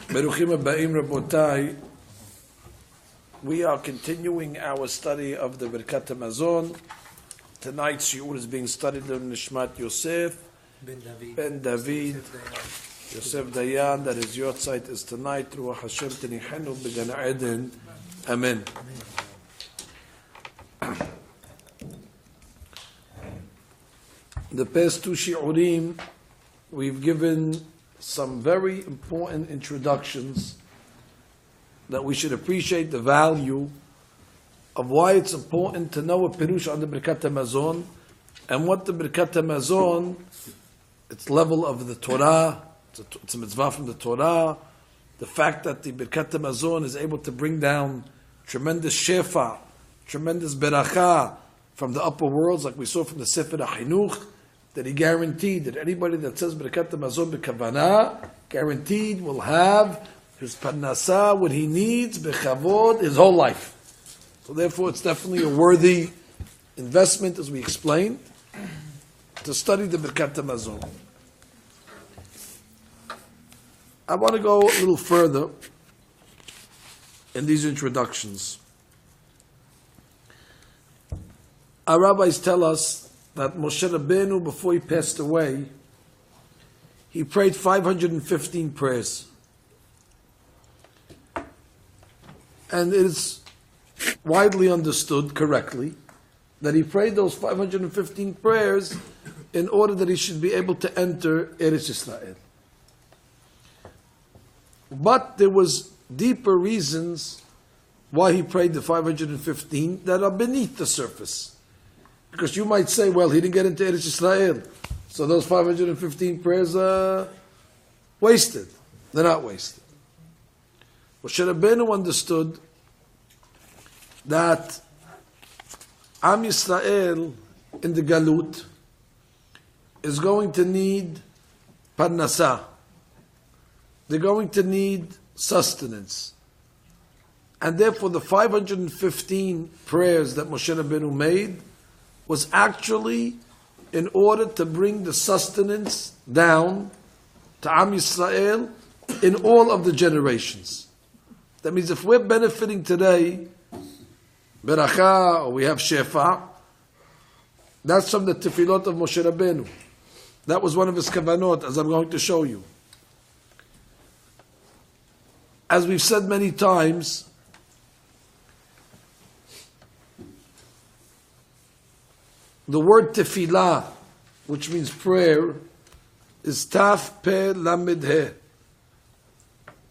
Beruchim Abbaim Rabotai. We are continuing our study of the Bircat Hamazon. Tonight's shiur is being studied in Nishmat Yosef Ben David Yosef Dayan. That his yortzeit is tonight. Ruach Hashem Tenihenu B'Gan Eden. Amen. The past two shiurim, we've given some very important introductions that we should appreciate the value of why it's important to know a pirush on the Bircat Hamazon and what the Bircat Hamazon, its level of the Torah, it's a mitzvah from the Torah, the fact that the Bircat Hamazon is able to bring down tremendous shefa, tremendous beracha from the upper worlds, like we saw from the Sefer HaChinuch, that he guaranteed that anybody that says Bircat Hamazon b'kavanah, guaranteed will have his parnasa, what he needs, b'chavod, his whole life. So therefore it's definitely a worthy investment, as we explained, to study the Bircat Hamazon. I want to go a little further in these introductions. Our rabbis tell us that Moshe Rabbeinu, before he passed away, he prayed 515 prayers. And it is widely understood correctly that he prayed those 515 prayers in order that he should be able to enter Eretz Yisrael. But there was deeper reasons why he prayed the 515 that are beneath the surface. Because you might say, well, he didn't get into Eretz Yisrael, so those 515 prayers are wasted. They're not wasted. Moshe Rabbeinu understood that Am Yisrael in the Galut is going to need parnasa. They're going to need sustenance. And therefore the 515 prayers that Moshe Rabbeinu made was actually in order to bring the sustenance down to Am Yisrael in all of the generations. That means if we're benefiting today, beracha, or we have shefa, that's from the tefillot of Moshe Rabbeinu. That was one of his kavanot, as I'm going to show you. As we've said many times, the word tefillah, which means prayer, is taf pe lamed he.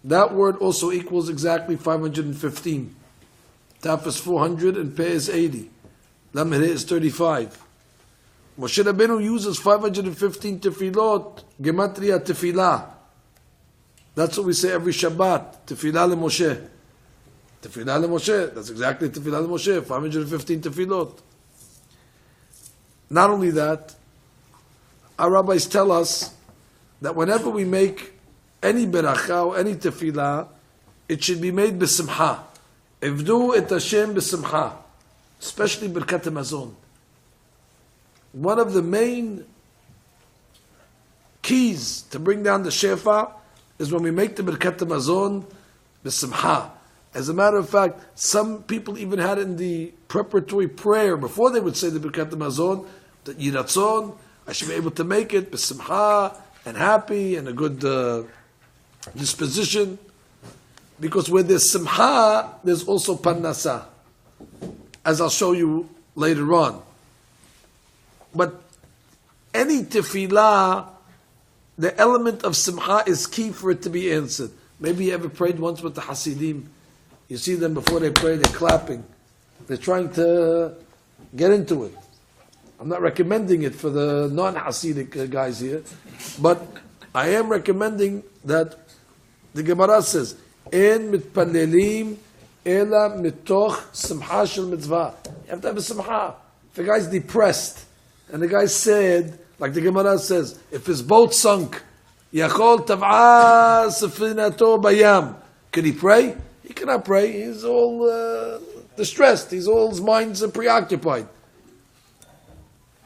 That word also equals exactly 515. Taf is 400 and pe is 80. Lamed he is 35. Moshe Rabbeinu uses 515 tefillot, gematria tefillah. That's what we say every Shabbat, tefillah leMoshe. Tefillah leMoshe, that's exactly tefillah leMoshe, 515 tefillot. Not only that, our rabbis tell us that whenever we make any beracha or any tefillah, it should be made b'simcha. Ivdu et Hashem b'simcha, especially Bircat Hamazon. One of the main keys to bring down the shefa is when we make the Bircat Hamazon b'simcha. As a matter of fact, some people even had it in the preparatory prayer before they would say the Bircat Hamazon, that Yiratzon, I should be able to make it b'simcha and happy and a good disposition. Because where there's simcha, there's also parnasa, as I'll show you later on. But any tefillah, the element of simcha is key for it to be answered. Maybe you ever prayed once with the Hasidim. You see them before they pray, they're clapping. They're trying to get into it. I'm not recommending it for the non-Hasidic guys here, but I am recommending that the Gemara says, "En mitpalelim ela mitoch simcha shel mitzvah." You have to have a simcha. If a guy's depressed and the guy said, like the Gemara says, if his boat sunk, yachol tav'a sefinato bayam, can he pray? He cannot pray. He's all distressed. His mind's preoccupied.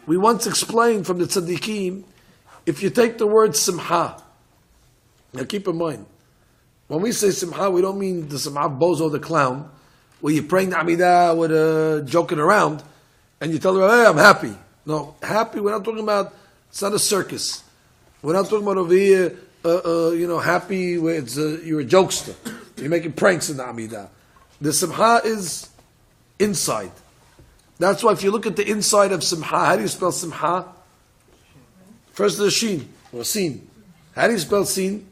We once explained from the tzaddikim, if you take the word simcha, now keep in mind, When we say simcha, we don't mean the simcha of Bozo the clown, where you're praying the Amidah with joking around, and you tell her, hey, I'm happy. No, happy, we're not talking about, it's not a circus. We're not talking about over here, happy where it's you're a jokester. You're making pranks in the Amidah. The simcha is inside. That's why if you look at the inside of simcha, how do you spell simcha? First the sheen, or sin. How do you spell sin?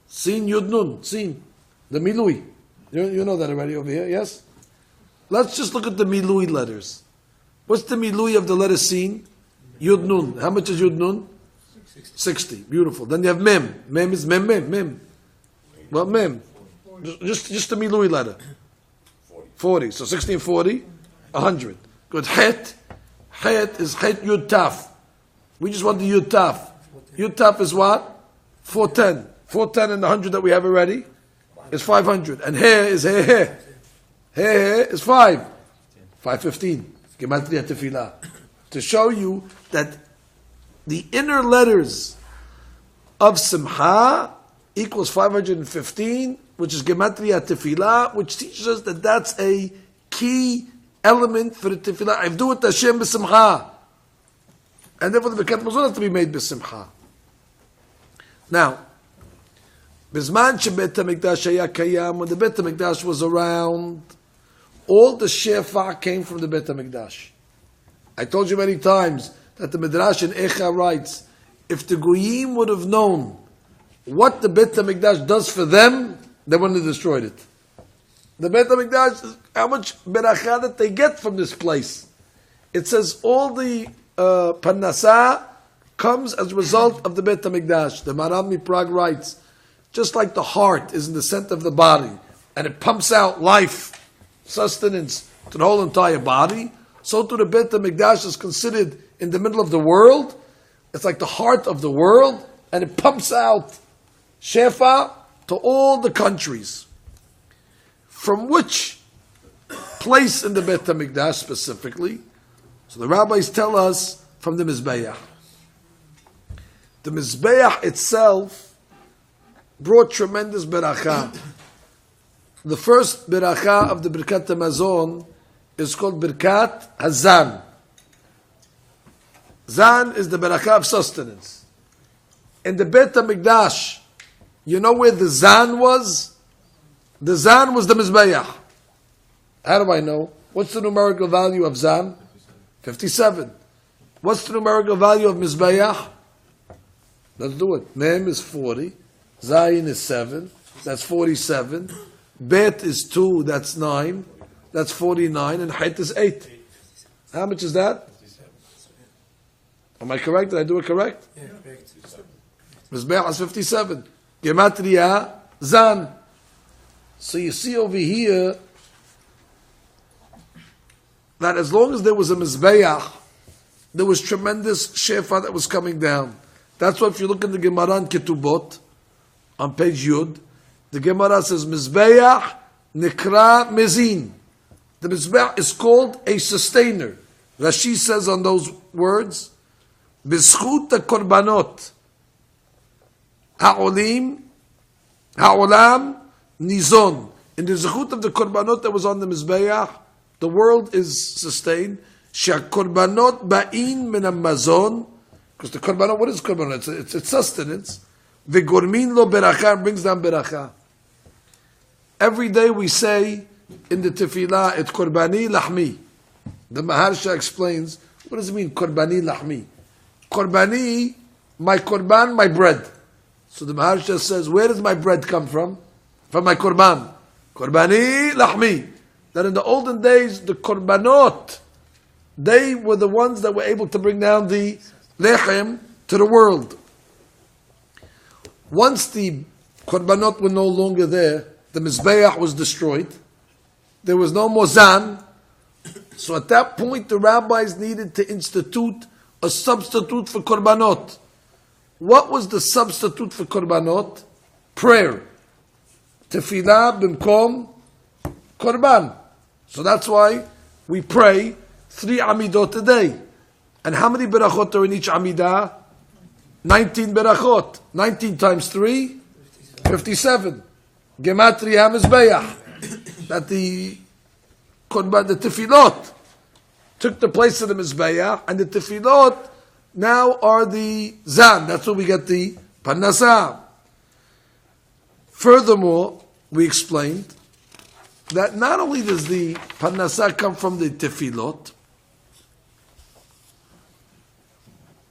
Sin Yud Nun, sin. The milui. You know that already over here, yes? Let's just look at the milui letters. What's the milui of the letter sin? Yud Nun. How much is Yud Nun? 60. Beautiful. Then you have mem. Mem is mem. Well, mem. Just the milui letter. 40. So 60 and 40, 100. Good. Het. Het is het Yud Taf. We just want the Yud Taf. Yud Taf is what? 410. 410 and the 100 that we have already is 500. And here is here. Here is 5. 515. Gematria Tefillah. To show you that the inner letters of Simcha equals 515, which is Gematria Tefillah, which teaches us that that's a key element for the Tefillah. I do it Hashem b'Simcha. And therefore the Birkat Mazon has to be made b'Simcha. Now, Bizman shebet HaMikdash haya kayam, when the Bet HaMikdash was around, all the shefa came from the Bet HaMikdash. I told you many times that the Midrash in Echa writes, if the Goyim would have known what the Bet HaMikdash does for them, they wouldn't have destroyed it. The Bet HaMikdash, how much beracha that they get from this place. It says all the Parnasah comes as a result of the Bet HaMikdash. The Maram Prague writes, just like the heart is in the center of the body, and it pumps out life, sustenance to the whole entire body, so too the Bet HaMikdash is considered in the middle of the world. It's like the heart of the world, and it pumps out shefa to all the countries. From which place in the Bet HaMikdash specifically? So the rabbis tell us from the Mizbeach. The Mizbeach itself brought tremendous beracha. The first beracha of the Bircat Mazon is called Bircat Hazan. Zan is the beracha of sustenance. In the Bet HaMikdash, you know where the Zan was? The Zan was the Mizbeach. How do I know? What's the numerical value of Zan? 57. What's the numerical value of Mizbeach? Let's do it. Mem is 40. Zayin is 7. That's 47. Bet is 2. That's 9. That's 49. And Het is 8. How much is that? Am I correct? Did I do it correct? Yeah, correct. Mizbeach is 57. Gematria Zan. So you see over here that as long as there was a Mizbeach, there was tremendous shefa that was coming down. That's why if you look in the Gemara in Ketubot, on page Yud, the Gemara says, Mizbeach Nikra Mezin. The Mizbeach is called a sustainer. Rashi says on those words, B'zchut HaKorbanot, Ha'olim, Ha'olam, Nizon. In the zechut of the Korbanot that was on the Mizbeach, the world is sustained. She'akorbanot ba'in min hamazon. Because the Korbanot, what is Korbanot? It's sustenance. V'gormin lo beracha, brings down beracha. Every day we say in the tefillah, it's Korbani Lahmi. The Maharsha explains, what does it mean, Korbani Lahmi? Korbani, my Korban, my bread. So the Maharsha says, where does my bread come from? From my Korban. Korbani Lahmi. That in the olden days, the Korbanot, they were the ones that were able to bring down the Lechem to the world. Once the Korbanot were no longer there, the Mizbeach was destroyed. There was no more Zan. So at that point, the rabbis needed to institute a substitute for Korbanot. What was the substitute for Korbanot? Prayer. Tefillah b'mkom Korban. So that's why we pray 3 Amidot a day. And how many berachot are in each Amidah? 19 berachot. 19 times 3? 57. Gematria Mizbeach. That the tefillot took the place of the Mizbeach, and the tefillot now are the zan. That's where we get the parnasah. Furthermore, we explained that not only does the parnasah come from the tefillot,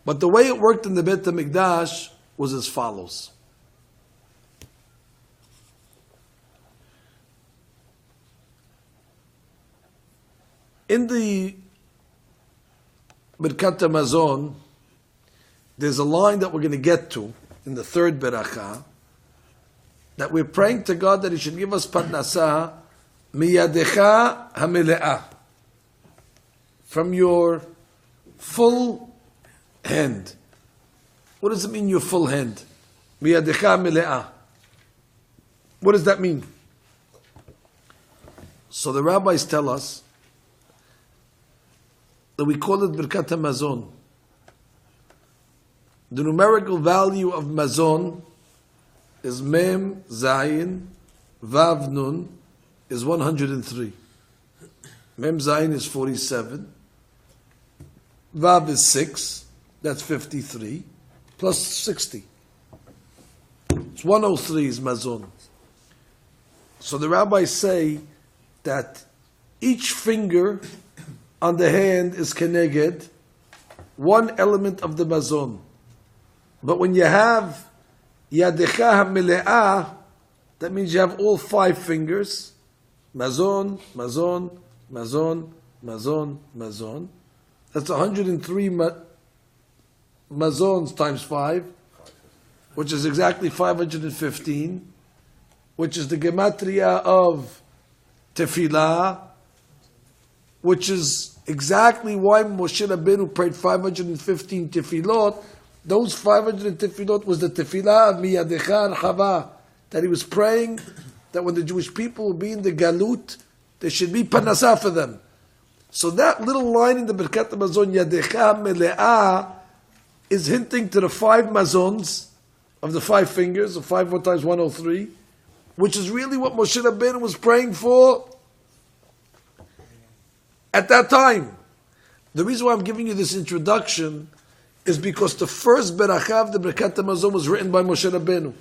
but the way it worked in the Beit HaMikdash was as follows. In the Bircat Hamazon, there's a line that we're going to get to in the third beracha, that we're praying to God that He should give us parnasah miyadecha hamile'ah, from your full hand. What does it mean, your full hand? Miyadecha hamile'ah. What does that mean? So the rabbis tell us that we call it Birkat Hamazon. The numerical value of Mazon is Mem, Zayin, Vav, Nun, is 103. Mem, Zayin is 47. Vav is 6, that's 53, plus 60. It's 103 is Mazon. So the rabbis say that each finger on the hand is keneged one element of the Mazon. But when you have Yadecha HaMile'ah, that means you have all 5 fingers. Mazon, Mazon, Mazon, Mazon, Mazon. That's 103 Mazons times 5, which is exactly 515, which is the gematria of Tefillah, which is exactly why Moshe Rabbeinu prayed 515 Tefillot. Those 500 tefillot was the tefillah of Miyadecha and Chava, that he was praying that when the Jewish people will be in the Galut, there should be parnasah for them. So that little line in the Birkat Hamazon, Yadecha Mele'ah, is hinting to the 5 mazons of the 5 fingers, of 5 1 times 103, which is really what Moshe Rabbeinu was praying for at that time. The reason why I'm giving you this introduction is because the first beracha of the Birkat Hamazon was written by Moshe Rabbeinu.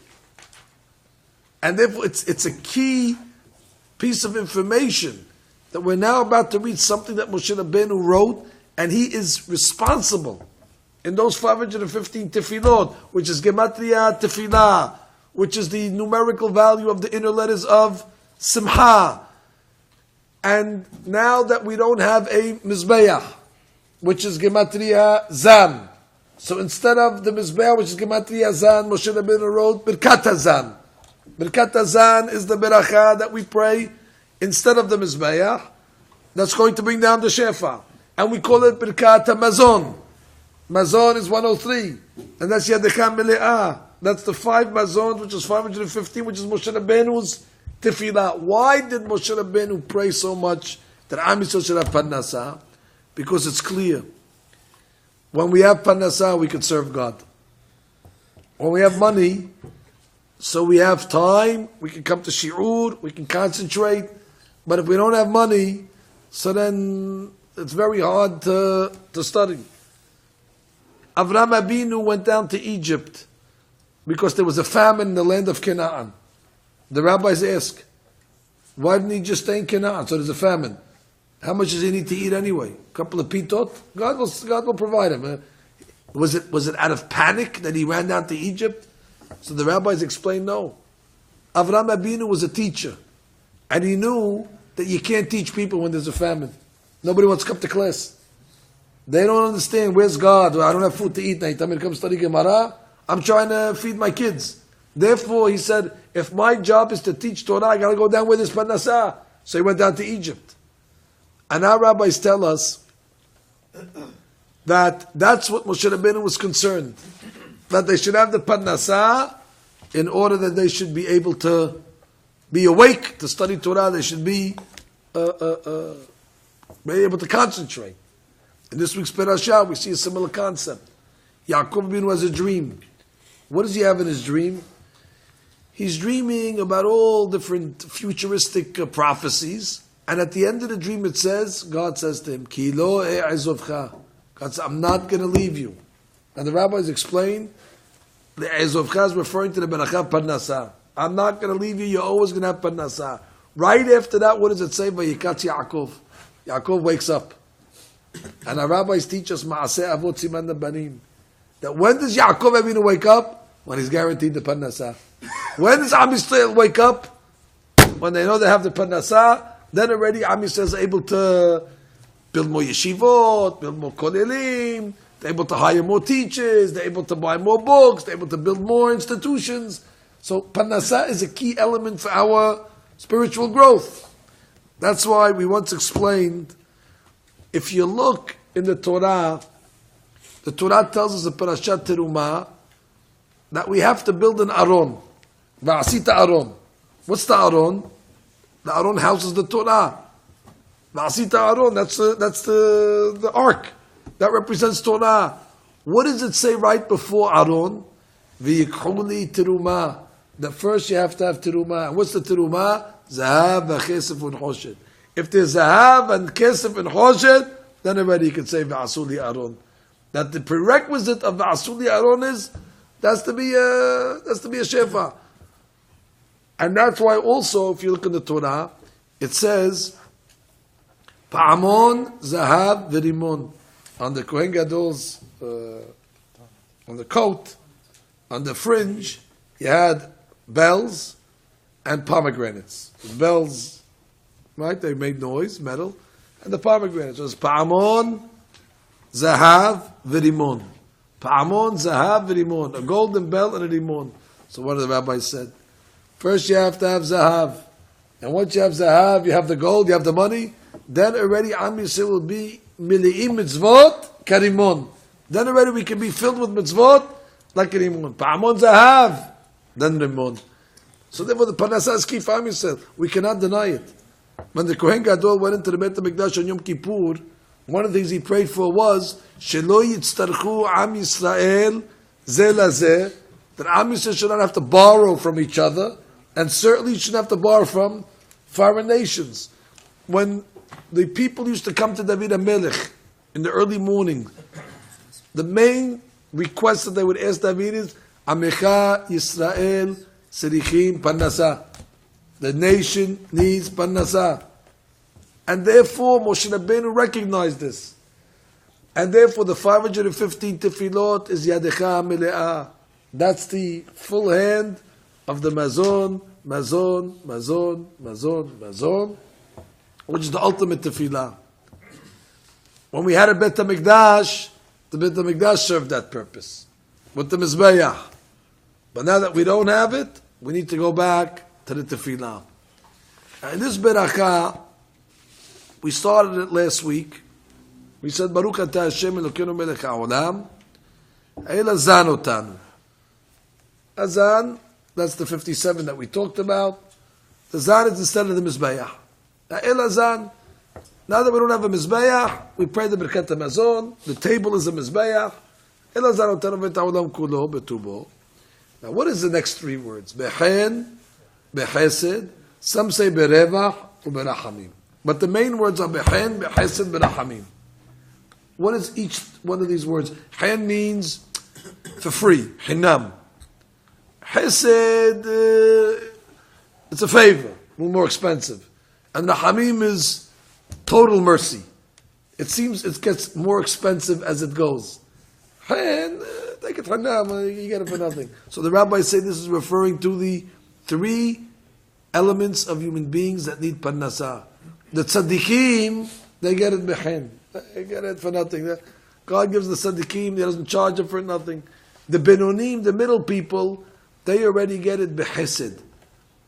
And therefore it's a key piece of information that we're now about to read something that Moshe Rabbeinu wrote, and he is responsible in those 515 tefillot, which is Gematria Tefillah, which is the numerical value of the inner letters of Simcha. And now that we don't have a Mizbeach, which is Gematria Zan, so instead of the Mizbeach, which is Gematria Zan, Moshe Rabbeinu wrote Birkat Hazan. Birkat Hazan is the beracha that we pray instead of the Mizbeach. That's going to bring down the Shefa. And we call it Birkat Hamazon. Mazon is 103. And that's Yadecha Mele'ah. That's the 5 Mazons, which is 515, which is Moshe Rabbeinu's Tefillah. Why did Moshe Rabbeinu pray so much that Am Yisrael should have parnasah? Because it's clear. When we have parnasah, we can serve God. When we have money, so we have time, we can come to shi'ur, we can concentrate. But if we don't have money, so then it's very hard to study. Avraham Avinu went down to Egypt because there was a famine in the land of Canaan. The rabbis ask, why didn't he just stay in Canaan? So there's a famine. How much does he need to eat anyway? A couple of pitot? God will provide him. Was it out of panic that he ran down to Egypt? So the rabbis explain, no. Avraham Avinu was a teacher. And he knew that you can't teach people when there's a famine. Nobody wants to come to class. They don't understand, where's God? I don't have food to eat. Now you tell me to come study Gemara. I'm trying to feed my kids. Therefore, he said, if my job is to teach Torah, I got to go down with this parnasah. So he went down to Egypt. And our rabbis tell us that that's what Moshe Rabbeinu was concerned. That they should have the parnasah in order that they should be able to be awake to study Torah. They should be able to concentrate. In this week's parasha, we see a similar concept. Yaakov Avinu has a dream. What does he have in his dream? He's dreaming about all different futuristic prophecies, and at the end of the dream it says, God says to him, Ki lo e'ezovcha. God says, I'm not going to leave you. And the rabbis explain, the e'ezovcha is referring to the beracha parnasah. I'm not going to leave you, you're always going to have parnasah. Right after that, what does it say? Vayikatz Yaakov. Yaakov wakes up. And our rabbis teach us, Ma'aseh avot siman banim, that when does Yaakov Avinu wake up? When he's guaranteed the parnasah. When does Am Yisrael wake up? When they know they have the parnasah, then already Am Yisrael is able to build more yeshivot, build more kolelim, they're able to hire more teachers, they're able to buy more books, they're able to build more institutions. So parnasah is a key element for our spiritual growth. That's why we once explained, if you look in the Torah tells us in Parashat Terumah that we have to build an aron. Va'asita aron. What's the aron? The aron houses the Torah. Va'asita aron, that's the ark. That represents Torah. What does it say right before aron? V'yikhuli terumah. That first you have to have terumah. And what's the terumah? Zahav v'chesef v'choshet. If there's zahav and kesef and choshet, then already you can say v'asuli aron. That the prerequisite of v'asuli aron is that's to be a shefa. And that's why also, if you look in the Torah, it says pa'amon zahav v'rimon. On the Kohen Gadol's on the coat, on the fringe, you had bells and pomegranates. The bells, right? They made noise, metal, and the pomegranates. So it's pa'amon zahav v'rimon. Pa'amon zahav v'rimon. A golden bell and a rimon. So one of the rabbis said, first you have to have zahav. And once you have zahav, you have the gold, you have the money, then already Am Yisrael will be mili'im mitzvot karimon. Then already we can be filled with mitzvot like a rimon. Pa'amon zahav, then rimon. So therefore the parnasah is key for Am Yisrael. We cannot deny it. When the Kohen Gadol went into the Beit HaMikdash on Yom Kippur, one of the things he prayed for was Shelo yitztarchu Am Yisrael zeh lazeh, that Am Yisrael should not have to borrow from each other, and certainly shouldn't have to borrow from foreign nations. When the people used to come to David HaMelech in the early morning, the main request that they would ask David is Amecha Yisrael Serichim Parnasah. The nation needs Parnasah. And therefore Moshe Rabbeinu recognized this. And therefore the 515 tefillot is Yadecha Mele'ah. That's the full hand of the Mazon, Mazon, Mazon, Mazon, Mazon, which is the ultimate tefillah. When we had a Beit HaMikdash, the Beit HaMikdash served that purpose with the Mizbeach. But now that we don't have it, we need to go back to the tefillah. And this beracha, we started it last week. We said, Baruch atah Hashem Elokeinu melech haolam, el azan otanu. Azan, that's the 57 that we talked about. The zan is instead of the mizbeach. El azan. Now that we don't have a mizbeach, we pray the Bircat Hamazon. The table is a mizbeach. El azan otanu v'et haolam kulo betubo. Now, what is the next three words? Bechen, behesed. Some say berevach or berachamim. But the main words are bechen, behesed, berachamim. What is each one of these words? Chen means for free, hinam. Hesed, it's a favor, a little more expensive. And rachamim is total mercy. It seems it gets more expensive as it goes. Chen, take it hinam, you get it for nothing. So the rabbis say this is referring to the three elements of human beings that need parnasah. The tzaddikim, they get it bechen. They get it for nothing. God gives the tzaddikim, He doesn't charge them for nothing. The benonim, the middle people, they already get it behesed.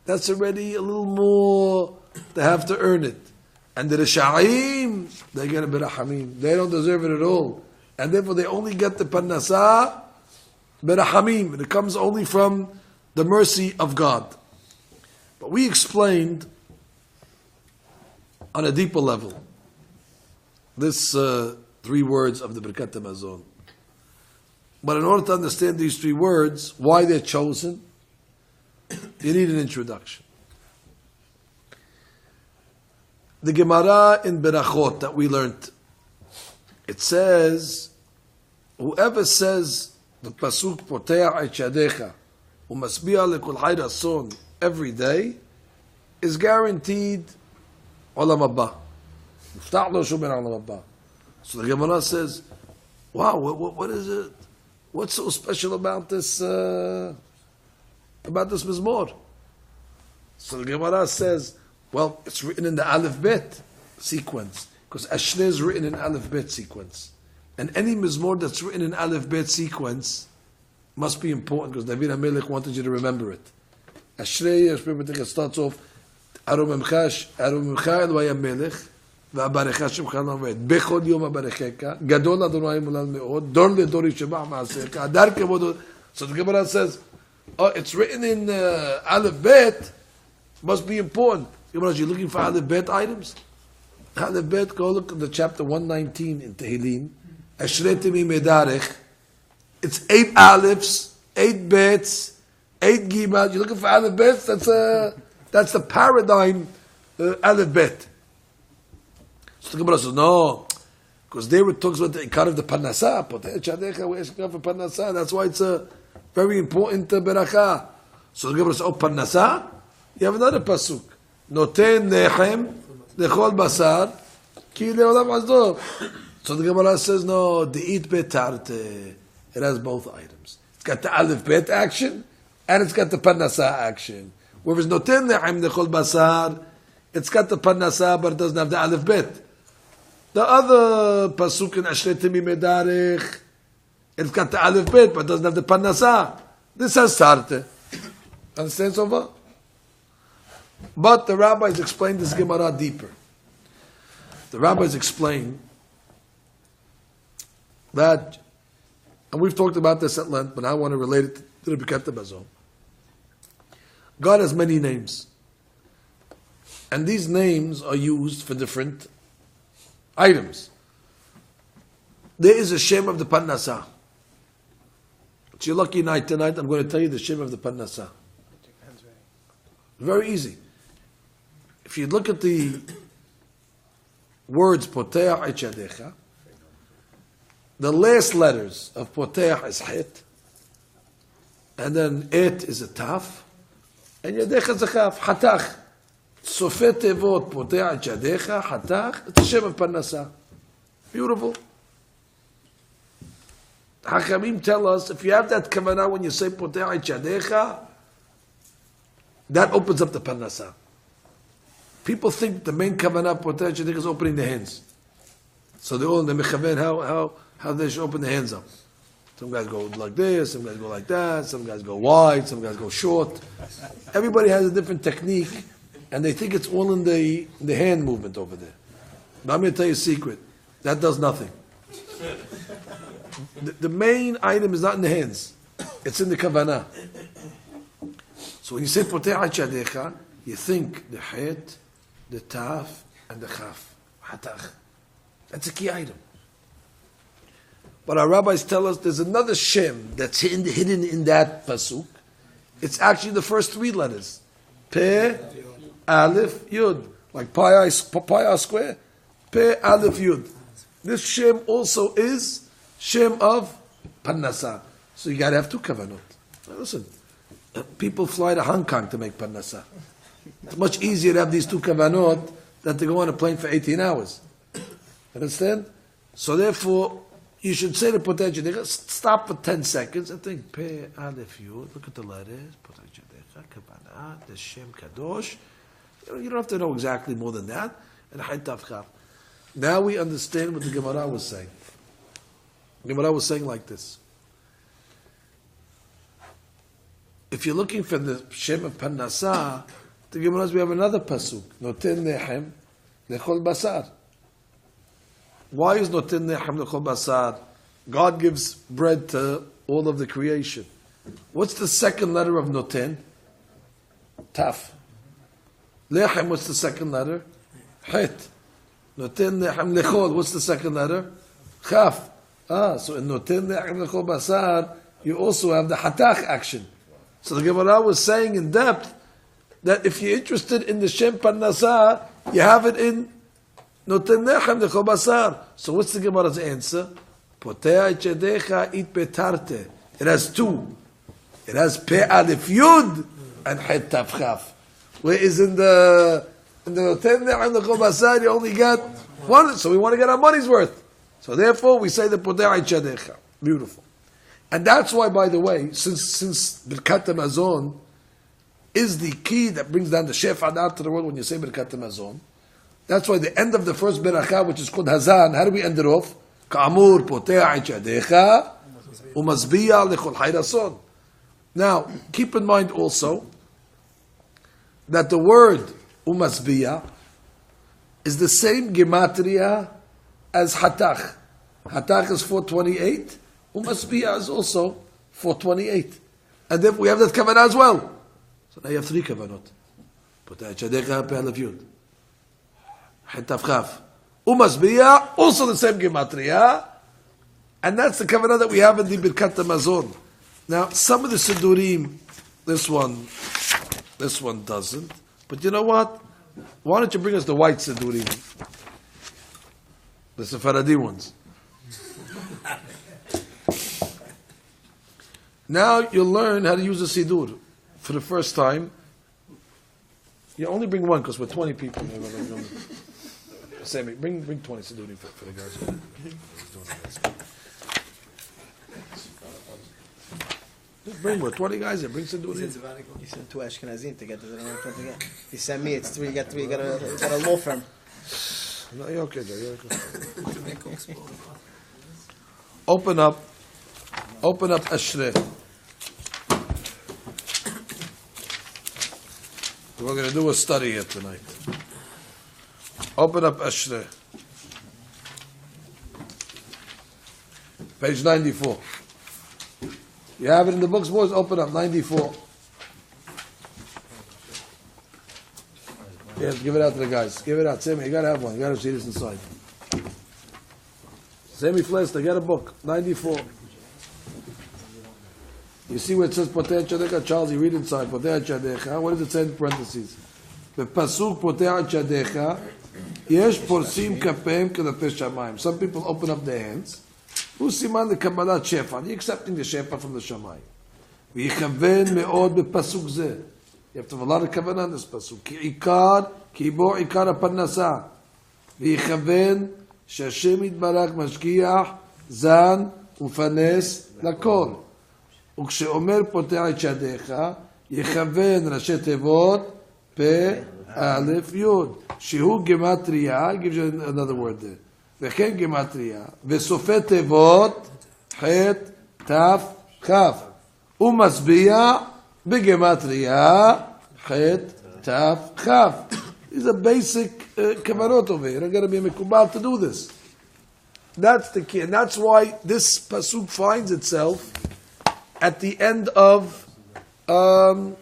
That's already a little more, they have to earn it. And the risha'im, they get it berachamim. They don't deserve it at all. And therefore they only get the parnasah berachamim. And it comes only from the mercy of God. But we explained on a deeper level this three words of the Bircat Hamazon. But in order to understand these three words, why they're chosen, You need an introduction. The Gemara in Berachot that we learned, it says, whoever says the pasuk Poteach et yadecha umasbiya lekol hay rason every day is guaranteed olam haba. Muftach lo shu ben olam haba. So the Gemara says, wow, what is it? What's so special about this mizmor? So the Gemara says, well, it's written in the Aleph Bet sequence, because Ashrei is written in Aleph Bet sequence. And any mizmor that's written in Aleph Bet sequence must be important, because David HaMelech wanted you to remember it. Ashrei starts off, Arum Emcha Elohai HaMelech, V'abarecha Shemcha Lamed, Bechol Yom Abarecheka, Gadol Adonai Mulal Me'od, Dor Ledor Yishebach Ma'aseka, Adar Kevod. So the Gemara says, oh, it's written in Aleph Bet, must be important. You're looking for Aleph Bet items? Aleph Bet, go look at the chapter 119 in Tehillim. Ashrei Timi Medarech. It's 8 Alephs, 8 Bets, 8 Gimas. You're looking for Aleph Bet? That's the paradigm Aleph Bet. So the Gemara says, no, because they were talking about the Ikar of the Parnasah. We're asking for Parnasah. That's why it's a very important beracha. So the Gemara says, oh, Parnasah? You have another pasuk. Noten lechem lechol basar ki leolam hazdov. So the Gemara says, no, the eat betarte. It has both items. It's got the Aleph Bet action, and it's got the Parnasah action. Whereas noten lechem lechol basar, it's got the Parnasah, but it doesn't have the Aleph Bet. The other pasuk in Ashrei Timi Medarech, it's got the Aleph Bet, but it doesn't have the Parnasah. This has Tarte. Understand so far? But the rabbis explained this Gemara deeper. The rabbis explain that, and we've talked about this at length, but I want to relate it to the Bircat Hamazon. God has many names. And these names are used for different items. There is a Shem of the Parnasah. It's your lucky night tonight. I'm going to tell you the Shem of the Parnasah. Very easy. If you look at the words Poteach et yadecha, the last letters of Poteach is Het, and then Et is a Taf, and Yadecha is a Chaf, Hatach. Sofet Tevot Poteach et yadecha, Hatach, it's a Shem of Parnasah. Beautiful. Hachamim tell us, if you have that kavanah when you say Poteach et yadecha, that opens up the Parnasah. People think the main kavanah Poteach et yadecha is opening the hands. So they're all in the mechaven, how they should open the hands up. Some guys go like this, some guys go like that, some guys go wide, some guys go short. Everybody has a different technique, and they think it's all in the hand movement over there. But I'm going to tell you a secret. That does nothing. The main item is not in the hands. It's in the kavanah. So when you say Poteach et yadecha, you think the Het, the Taf, and the Chaf. Hatach. That's a key item. But our rabbis tell us there's another Shem that's hidden in that pasuk. It's actually the first 3 letters. Pe, Aleph, Yud. Like pi r square. Pe, Aleph, Yud. This Shem also is Shem of Parnasah. So you got to have 2 kavanot. Now listen, people fly to Hong Kong to make Parnasah. It's much easier to have these 2 kavanot than to go on a plane for 18 hours. Understand? So therefore, you should say the Poteach yadecha, stop for 10 seconds and think, Pe, Aleph, Yud, look at the letters, Poteach yadecha, Kavanah, the Shem Kadosh. You don't have to know exactly more than that. And Haytav Chaf. Now we understand what the Gemara was saying. The Gemara was saying like this. If you're looking for the Shem of Parnasah, the Gemara says we have another pasuk, Noten Lechem Lechol Basar. Why is Noten Lechem Lechol Basar? God gives bread to all of the creation. What's the second letter of Noten? Taf. Lechem, what's the second letter? Het. Noten Lechem Lechol, what's the second letter? Chaf. So in Noten Lechem Lechol Basar, you also have the Hatach action. So the Gemara was saying in depth that if you're interested in the Shem Parnasah, you have it in Noten Nechem Dechol Basar. So what's the Gemara's answer? Potea Chedecha It Betarte. It has two. It has Pe Alef Yud and Het Tav Chaf. Whereas in the Noten Nechem Dechol Basar, you only got one. So we want to get our money's worth. So therefore, we say the Potea Chedecha. Beautiful. And that's why, by the way, since Bircat Hamazon is the key that brings down the Shefa to the world when you say Bircat Hamazon, that's why the end of the first Beracha, which is called Hazan, how do we end it off? Ka'amur pote'a chadecha u'mazbiya lechol hayrason. Now, keep in mind also that the word u'mazbiya is the same gematria as hatach. Hatach is 428. Umasbiya is also 428. And then we have that kavanah as well. So now you have three kavanot. Pote'a chadecha pe'alef yud. Het Tav Chaf. Umasbiya, also the same gematria. And that's the kavanah that we have in the Birkat Hamazon. Now, some of the Sidurim, this one doesn't. But you know what? Why don't you bring us the white Sidurim? The Sephardi ones. Now you'll learn how to use a Sidur for the first time. You only bring one because we're 20 people. Sammy, bring 20 Sidurim for the guys. Just bring more 20 guys here. Bring Sidurim. You sent two Ashkenazim to get to the one again. You sent me, it's three. You got three. You got a law firm. No, you're okay, Joe. You're okay. Open up Ashrei. We're going to do a study here tonight. Open up Ashrei. Page 94. You have it in the books, boys? Open up 94. Yes, give it out to the guys. Give it out. Sammy, you got to have one. You got to see this inside. Sammy Flester, get a book. 94. You see where it says Pote'a Chadecha? Charles, you read inside. Pote'a Chadecha. What does it say in parentheses? B'pasuk Pote'a Chadecha yesh porsim kapeim k'dapei shamayim. Some people open up their hands. Who siman the Kabbalah shefa? They're accepting the shefa from the shamayim. V'yichaven me'od b'pasuk zeh. You have to have a lot of kavanah in this pasuk. Ki bo ikar ha'parnasah. V'yichaven she'Hashem yitbarach mashkiach zan ufanes lakol. וכשאומר פותח את ידיך, יכוון ראשי תיבות, פה, א', י', שהוא גימטריה, gives you another word there, וכן גימטריה, וסופי תיבות, ח', ת', כ', ומשביע בגימטריה, ח', ת', כ'. These are basic kavanot over here. You're going to be מקובל to do this. That's the key, and that's why this pasuk finds itself at the end of the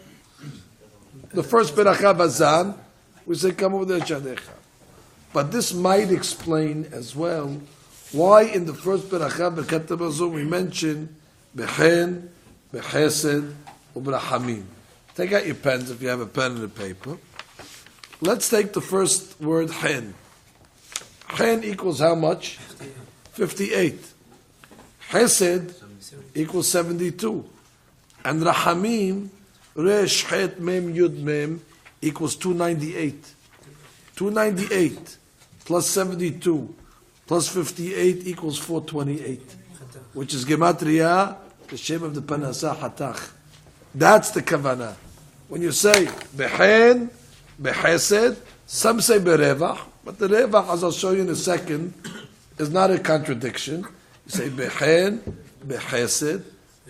first Beracha Bazan, we say, come over there, Chadecha. But this might explain as well why in the first Beracha, Birkat Hamazon, we mention Behen, Behesed, Ubrachamim. Take out your pens if you have a pen and a paper. Let's take the first word, Hen. Hen equals how much? 58. Hesed equals 72. And Rahamim, Resh, Het, Mem, Yud, Mem, equals 298. 298 plus 72 plus 58 equals 428. Which is Gematria, the Shem of the Parnasah Hatach. That's the Kavanah. When you say Behen, Behesed, some say Berevach, but the Revach, as I'll show you in a second, is not a contradiction. You say Behen, Behesed,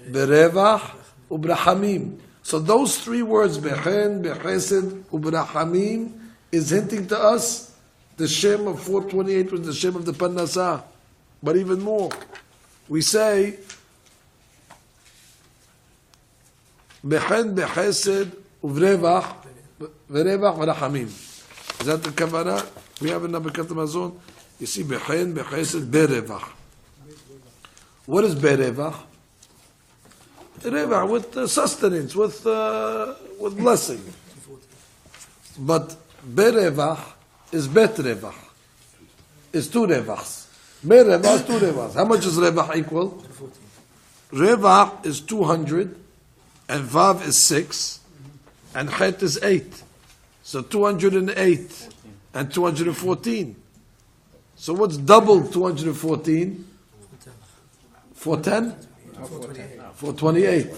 Berevach, Ubrachamim. So those three words, Behen, Behesed, Ubrachamim, is hinting to us the Shem of 428 was the Shem of the Parnasah. But even more, we say Behen, Behesed, Ubrevach, Verevach, Verachamim. Is that the Kavanah? We have in Birkat Hamazon. You see Behen, Behesed, Berevach. What is Berevach? Revach, with sustenance, with blessing. But berevach is bet revach. Is 2 revachs. Berevach is 2 revachs. How much is revach equal? Revach is 200, and vav is 6, and chet is 8. So 208 and 214. So what's double 214? 410? 428.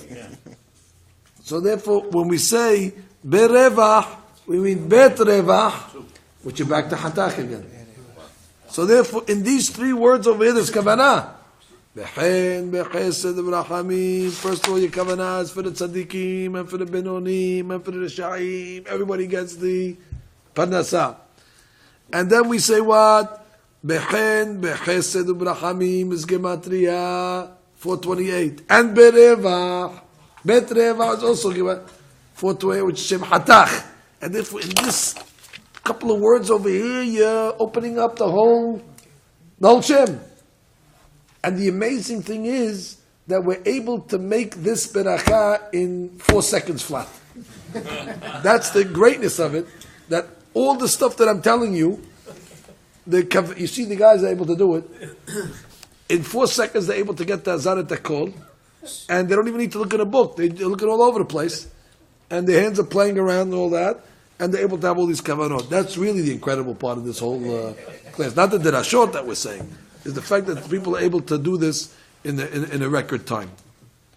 So therefore, when we say berevach, we mean bet revach, which is back to hatach again. So therefore, in these 3 words over here, there's kavanah. Bechen, bechesed, b'rachamim. First of all, your kavanah is for the tzaddikim, and for the benonim, and for the rishayim. Everybody gets the parnasah. And then we say what? Bechen, bechesed, b'rachamim is gematria 428. And berevach. Bet revach is also gematria 428, which is shem hatach. And therefore, in this couple of words over here, you're opening up the whole Shem. And the amazing thing is that we're able to make this beracha in 4 seconds flat. That's the greatness of it. That all the stuff that I'm telling you, you see the guys are able to do it. In 4 seconds, they're able to get the Azarat Akol, and they don't even need to look at a book. They look at all over the place, and their hands are playing around and all that, and they're able to have all these kavanot. That's really the incredible part of this whole class. Not the derashot that we're saying, is the fact that people are able to do this in a record time.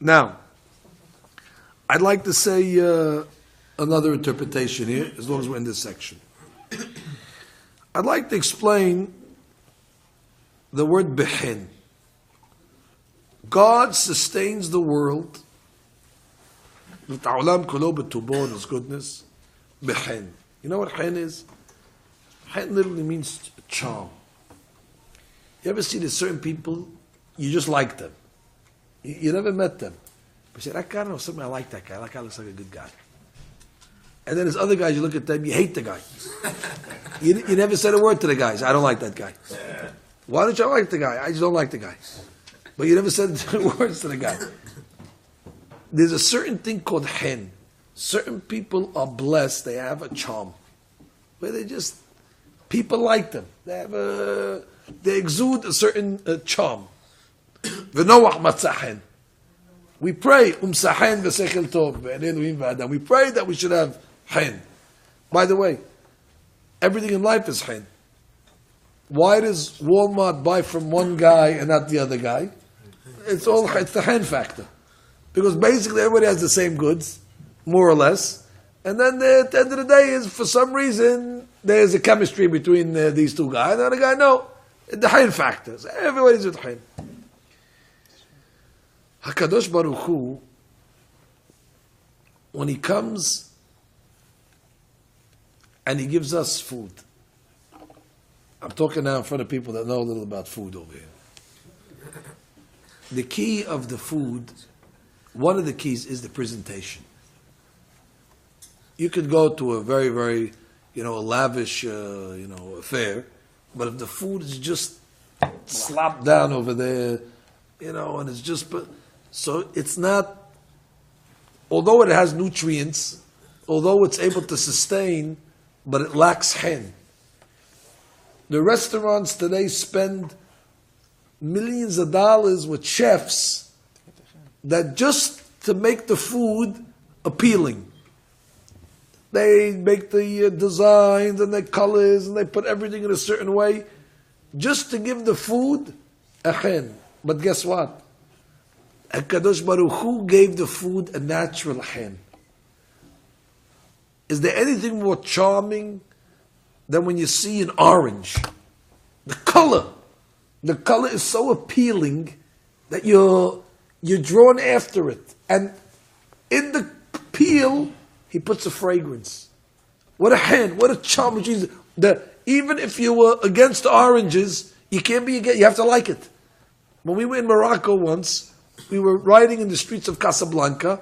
Now, I'd like to say another interpretation here, as long as we're in this section. I'd like to explain the word behin. God sustains the world with ta'olam kolo b'tubo and His goodness. Behin. You know what hen is? Hen literally means charm. You ever see there's certain people, you just like them. You never met them. But you say, that guy, I don't know, something, I like that guy. That guy looks like a good guy. And then there's other guys, you look at them, you hate the guy. You never said a word to the guys. I don't like that guy. Why don't you like the guy? I just don't like the guy. But you never said words to the guy. There's a certain thing called hen. Certain people are blessed. They have a charm. Where they just, people like them. They exude a certain charm. V'noach matzahen. We pray, umsahen v'sechel tov. We pray that we should have hen. By the way, everything in life is hen. Why does Walmart buy from one guy and not the other guy? It's the hen factor. Because basically everybody has the same goods, more or less. And then at the end of the day is, for some reason, there's a chemistry between these two guys. And the other guy, no. The hen factor. So everybody's with hen. HaKadosh Baruch Hu, when He comes and He gives us food. I'm talking now in front of people that know a little about food over here. The key of the food, one of the keys is the presentation. You could go to a very, very, a lavish, affair, but if the food is just slopped down over there, and it's just, so it's not, although it has nutrients, although it's able to sustain, but it lacks hen. The restaurants today spend millions of dollars with chefs that just to make the food appealing. They make the designs and the colors and they put everything in a certain way just to give the food a hen. But guess what? HaKadosh Baruch Hu gave the food a natural hen. Is there anything more charming than when you see an orange? The color is so appealing that you're drawn after it. And in the peel, He puts a fragrance. What a hen, what a charm. Which is even if you were against oranges, you can't be against, you have to like it. When we were in Morocco once, we were riding in the streets of Casablanca.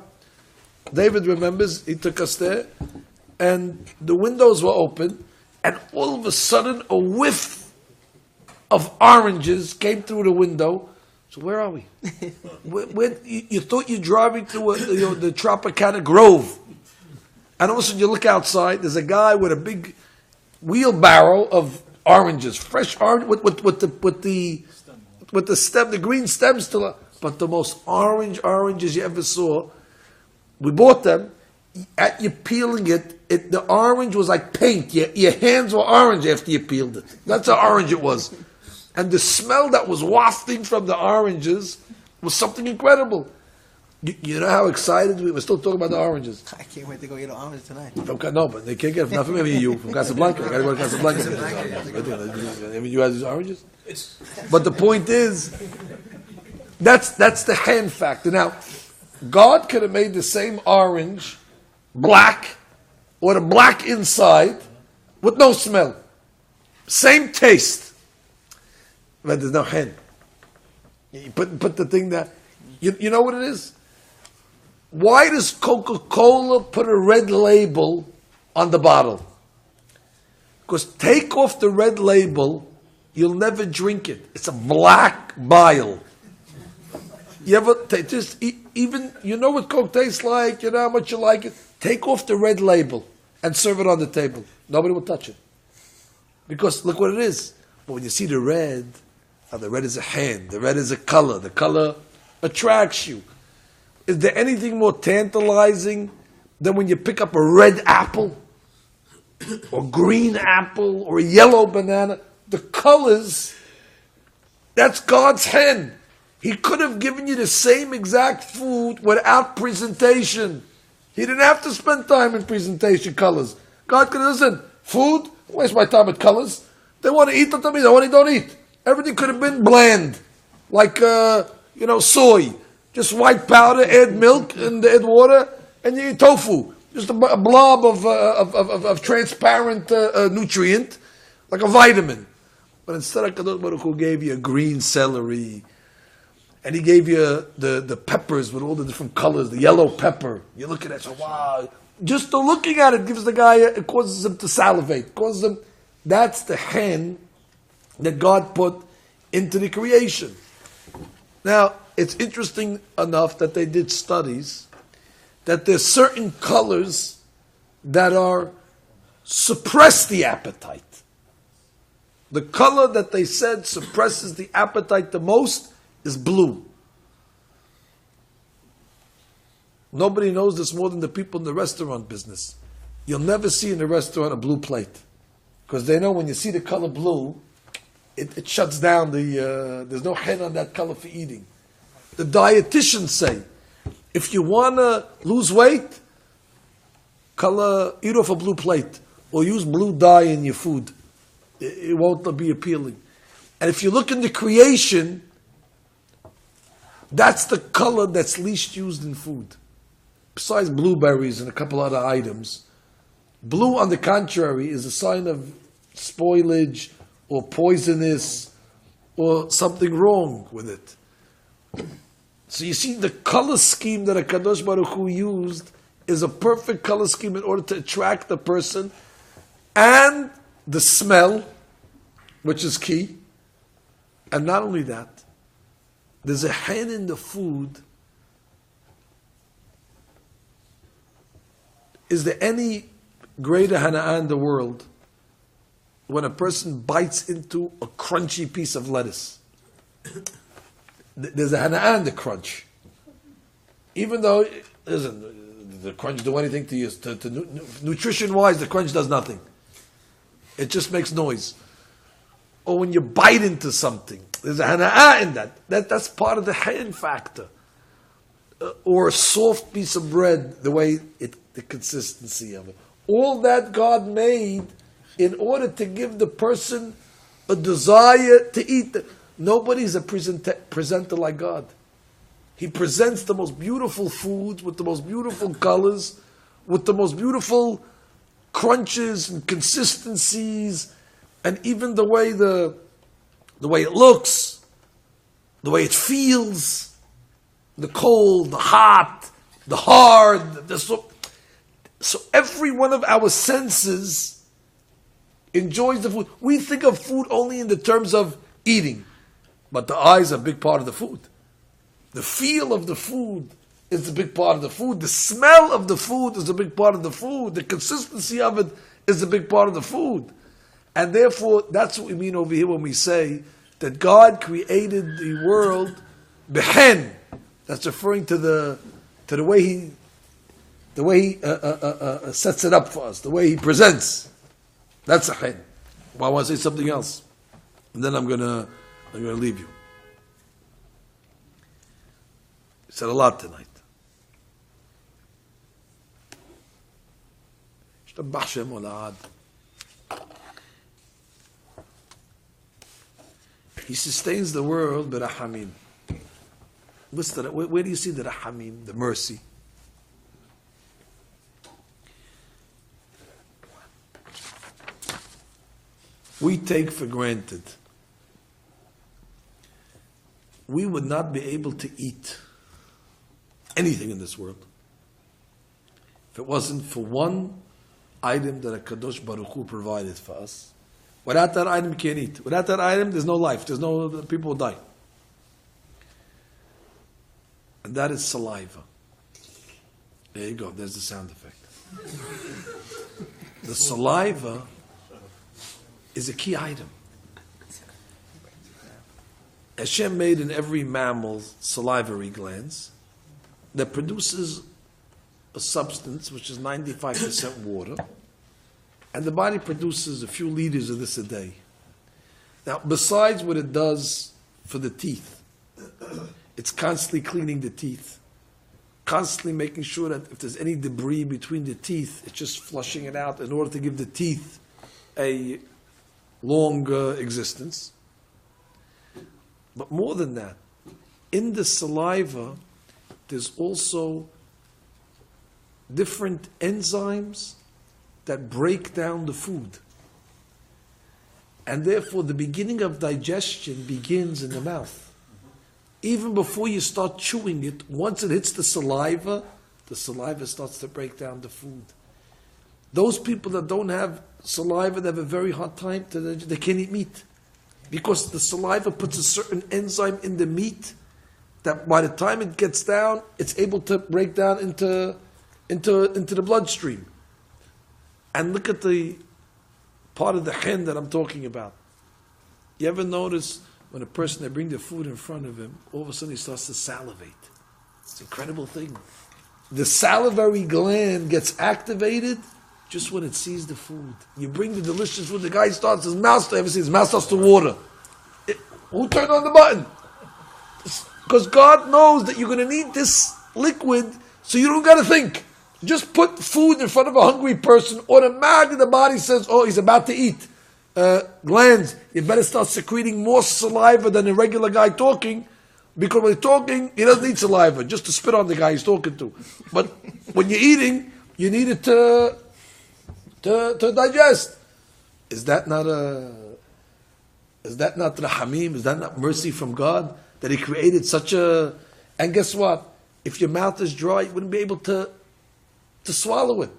David remembers, he took us there, and the windows were open, and all of a sudden a whiff of oranges came through the window, So where are we? You thought you're driving through the Tropicana Grove, and all of a sudden you look outside. There's a guy with a big wheelbarrow of oranges, fresh orange with the stem, the green stems still. But the most oranges you ever saw. We bought them. At you peeling it, the orange was like paint. Your hands were orange after you peeled it. That's how orange it was. And the smell that was wafting from the oranges was something incredible. You know how excited we were still talking about the oranges. I can't wait to go get an orange tonight. No, but they can't get enough from you from Casablanca. I gotta go to Casablanca. You have these oranges? But the point is, that's the hand factor. Now, God could have made the same orange black, or the black inside, with no smell. Same taste. But there's no hen. You put the thing there. You know what it is? Why does Coca-Cola put a red label on the bottle? Because take off the red label, you'll never drink it. It's a black bile. You ever even you know what Coke tastes like, you know how much you like it? Take off the red label and serve it on the table. Nobody will touch it. Because look what it is. But when you see the red is a hand, the red is a color, the color attracts you. Is there anything more tantalizing than when you pick up a red apple, or green apple, or a yellow banana? The colors, that's God's hand. He could have given you the same exact food without presentation. He didn't have to spend time in presentation colors. God could have listen, food, waste my time with colors. They want to eat, don't tell me, they want to don't eat. Everything could have been bland, like soy. Just white powder, add milk and add water, and you eat tofu. Just a blob of transparent nutrient, like a vitamin. But instead, HaKadosh Baruch Hu gave you a green celery, and he gave you the peppers with all the different colors, the yellow pepper. You look at it, so wow. Just the looking at it gives the guy, it causes him to salivate. That's the hand that God put into the creation. Now, it's interesting enough that they did studies that there's certain colors that suppress the appetite. The color that they said suppresses the appetite the most is blue. Nobody knows this more than the people in the restaurant business. You'll never see in a restaurant a blue plate. Because they know when you see the color blue, it shuts down there's no head on that color for eating. The dietitians say, if you want to lose weight, eat off a blue plate, or use blue dye in your food. It won't be appealing. And if you look in the creation, that's the color that's least used in food. Besides blueberries and a couple other items, blue, on the contrary, is a sign of spoilage or poisonous or something wrong with it. So you see, the color scheme that HaKadosh Baruch Hu used is a perfect color scheme in order to attract the person, and the smell, which is key. And not only that, there's a hand in the food. Is there any greater hana'ah in the world when a person bites into a crunchy piece of lettuce? There's a hana'ah in the crunch. Even though, listen, the crunch do anything to you, nutrition-wise, the crunch does nothing. It just makes noise. Or when you bite into something, there's a hana'ah in that. That's part of the hand factor. Or a soft piece of bread, the consistency of it. All that God made in order to give the person a desire to eat. Nobody's a presenter like God. He presents the most beautiful foods with the most beautiful colors, with the most beautiful crunches and consistencies, and even the way it looks, the way it feels, the cold, the hot, the hard, so every one of our senses enjoys the food. We think of food only in the terms of eating. But the eyes are a big part of the food. The feel of the food is a big part of the food. The smell of the food is a big part of the food. The consistency of it is a big part of the food. And therefore, that's what we mean over here when we say that God created the world behen. That's referring to the way He sets it up for us, the way He presents. That's a hen. Well, I want to say something else, and then I'm gonna leave you. You said a lot tonight. He sustains the world b'rahamim. Where do you see the rahamim, the mercy? We take for granted we would not be able to eat anything in this world if it wasn't for one item that a Kadosh Baruch Hu provided for us. Without that item, you can't eat. Without that item, there's no life. People will die. And that is saliva. There you go. There's the sound effect. The saliva is a key item. Hashem made in every mammal salivary glands that produces a substance which is 95% water, and the body produces a few liters of this a day. Now, besides what it does for the teeth, it's constantly cleaning the teeth, constantly making sure that if there's any debris between the teeth, it's just flushing it out in order to give the teeth a long existence. But more than that, in the saliva, there's also different enzymes that break down the food. And therefore, the beginning of digestion begins in the mouth. Even before you start chewing it, once it hits the saliva starts to break down the food. Those people that don't have saliva, they have a very hard time, they can't eat meat. Because the saliva puts a certain enzyme in the meat that by the time it gets down, it's able to break down into the bloodstream. And look at the part of the hen that I'm talking about. You ever notice when a person, they bring the food in front of him, all of a sudden he starts to salivate. It's an incredible thing. The salivary gland gets activated just when it sees the food. You bring the delicious food, the guy starts, his mouth starts to water. Who turned on the button? Because God knows that you're going to need this liquid, so you don't got to think. Just put food in front of a hungry person, automatically the body says, oh, he's about to eat. Glands, you better start secreting more saliva than a regular guy talking, because when he's talking, he doesn't need saliva, just to spit on the guy he's talking to. But when you're eating, you need it to digest. Is that not rahamim? Is that not mercy from God? That He created such a... And guess what? If your mouth is dry, you wouldn't be able to swallow it.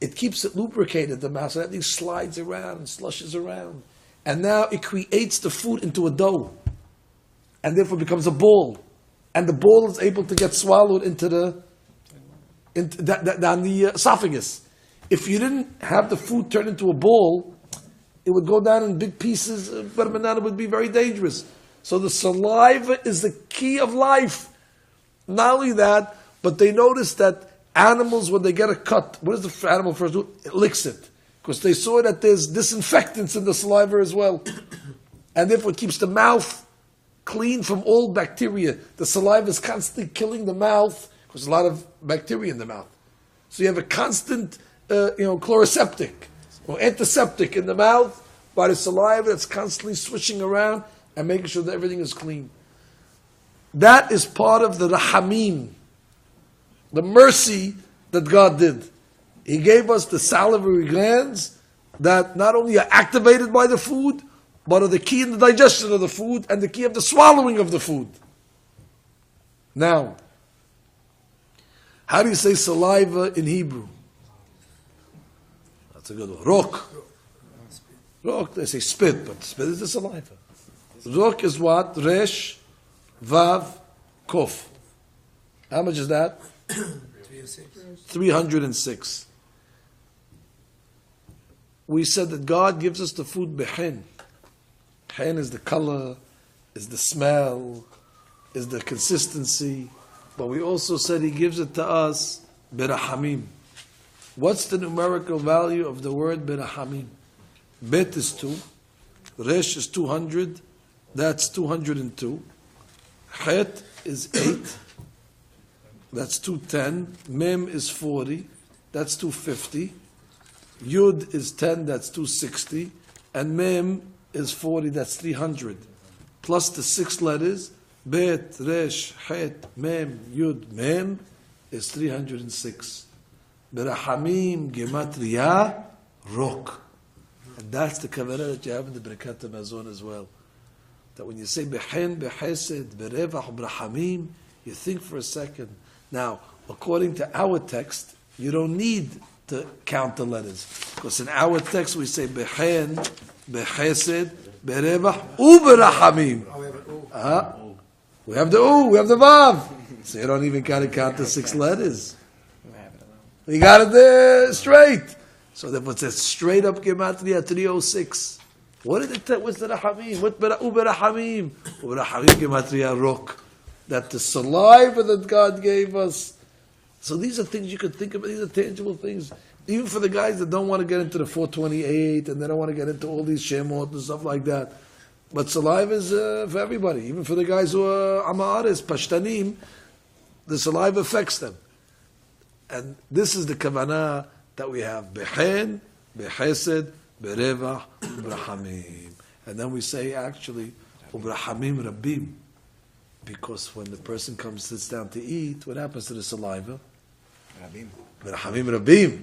It keeps it lubricated, the mouth, so that thing slides around and slushes around. And now it creates the food into a dough. And therefore becomes a ball. And the ball is able to get swallowed down the esophagus. If you didn't have the food turn into a ball, it would go down in big pieces, but it would be very dangerous. So the saliva is the key of life. Not only that, but they noticed that animals, when they get a cut, what does the animal first do? It licks it. Because they saw that there's disinfectants in the saliva as well. And therefore it keeps the mouth clean from all bacteria. The saliva is constantly killing the mouth, because there's a lot of bacteria in the mouth. So you have a constant chloroseptic or antiseptic in the mouth by the saliva that's constantly switching around and making sure that everything is clean. That is part of the rahamim, the mercy that God did. He gave us the salivary glands that not only are activated by the food, but are the key in the digestion of the food and the key of the swallowing of the food. Now, how do you say saliva in Hebrew? That's a good one. Rok. Rok, they say spit, but spit is the saliva. Rok is what? Resh, Vav, Kof. How much is that? 306. We said that God gives us the food behin. Behin is the color, is the smell, is the consistency. But we also said He gives it to us berahamim. What's the numerical value of the word berahamim? Bet is 2. Resh is 200. That's 202. Het is 8. That's 210. Mem is 40. That's 250. Yud is 10. That's 260. And Mem is 40. That's 300. Plus the 6 letters. Bet, Resh, Het, Mem, Yud, Mem is 306. Berahamim Gematria Rok. And that's the kavanah that you have in the Bircat Hamazon as well. That when you say Behin, Behesed, Berevach, Berahamim, you think for a second. Now, according to our text, you don't need to count the letters. Because in our text we say Behin, Behesed, Berevach, Uberahamim. We have the U, we have the Vav. So you don't even gotta count the 6 letters. You got it there straight. So therefore it says straight up Gematria 306. What did it tell? What's the Rahamim? What Uberahamim? Uberahamim Gematria Rok. That the saliva that God gave us. So these are things you could think about. These are tangible things. Even for the guys that don't want to get into the 428 and they don't want to get into all these shemot and stuff like that. But saliva is for everybody. Even for the guys who are Amaris, Pashtanim, the saliva affects them. And this is the kavanah that we have. Behin, Behesed, Berevach, Ubrahamim. And then we say actually, Ubrahamim Rabbim. Because when the person sits down to eat, what happens to the saliva? Rabim. Ubrahamim Rabbim.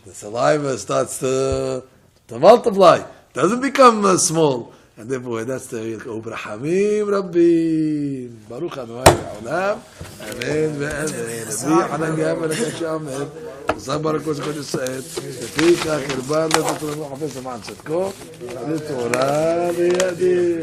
The saliva starts to multiply. Doesn't become small. And therefore, that's the Ubrahamim Rabbim. Baruch Adonai Ha'olam. Amen ve'amen. Rabbi Hanan Gavin HaKashamet. Zabar HaKosh HaKosh HaSa'ed. Tefika Kirban Lefatullah Hafez Aman Tzedko. Torah B'yadir.